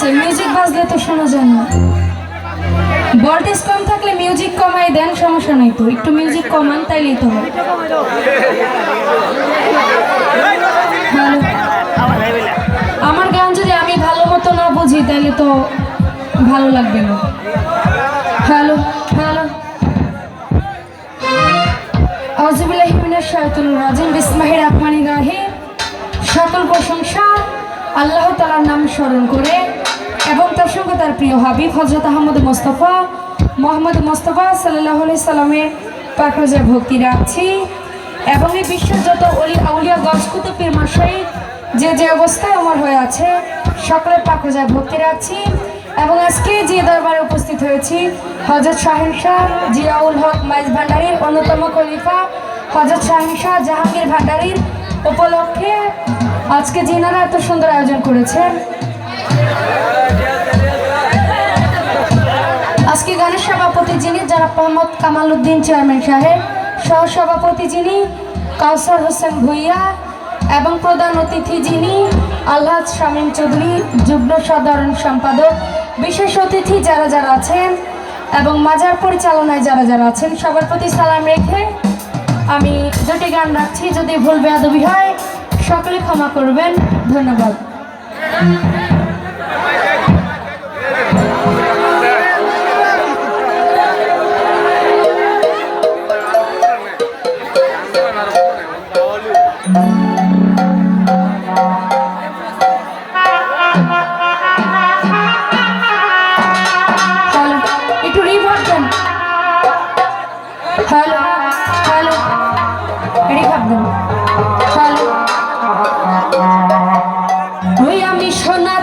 আছে, মিউজিক বাজলে তো শোনা যায় না। ভোল্টেজ কম থাকলে মিউজিক কমাই দেন, সমস্যা নাই তো, একটু মিউজিক কমান তাইলেই তো হয়। আমার গান যদি আমি ভালো মতো না বুঝি তাহলে তো ভালো লাগবে না। হ্যালো হ্যালো, আউযুবিল্লাহি মিনাশ শাইতানির রাজিম, বিসমিল্লাহির রহমানির রহিম। সকল প্রশংসা আল্লাহ তাআলার নাম স্মরণ করে এবং তার সঙ্গে তার প্রিয় হাবিব হযরত মুহাম্মদ মুস্তাফা সাল্লাল্লাহু আলাইহি সাল্লামের পাক রোজায় ভক্তি রাখছি এবং এই বিশ্বের যত ওলি আউলিয়া গস কুতুব পীর মাশায়েখ যে যে অবস্থায় আমার হয়ে আছে সকলের পাক রোজায় ভক্তি রাখছি। এবং আজকে যে দরবারে উপস্থিত হয়েছি হযরত শাহীন শাহ জিয়াউল হক মাইজ ভান্ডারীর অন্যতম খলিফা হযরত শাহীন শাহ জাহাঙ্গীর ভান্ডারীর উপলক্ষে আজকে যিনারা এত সুন্দর আয়োজন করেছেন। আজকে গানের সভাপতি যিনি জনাব মোহাম্মদ কামাল উদ্দিন চেয়ারম্যান সাহেব, সহসভাপতি যিনি কাউসার হোসেন ভুইয়া এবং প্রধান অতিথি যিনি আলহাজ শামীম চৌধুরী যুগ্ম সাধারণ সম্পাদক, বিশেষ অতিথি যারা যারা আছেন এবং মাজার পরিচালনায় যারা যারা আছেন সবার প্রতি সালাম রেখে আমি দুটি গান রাখছি, যদি ভুল বেয়াদবি হয় সকলে ক্ষমা করবেন। ধন্যবাদ। একটু রিভার্ব দেন। হ্যালো হ্যালো, রিভার্ব দেন। হ্যালো, ওই আমি সোনা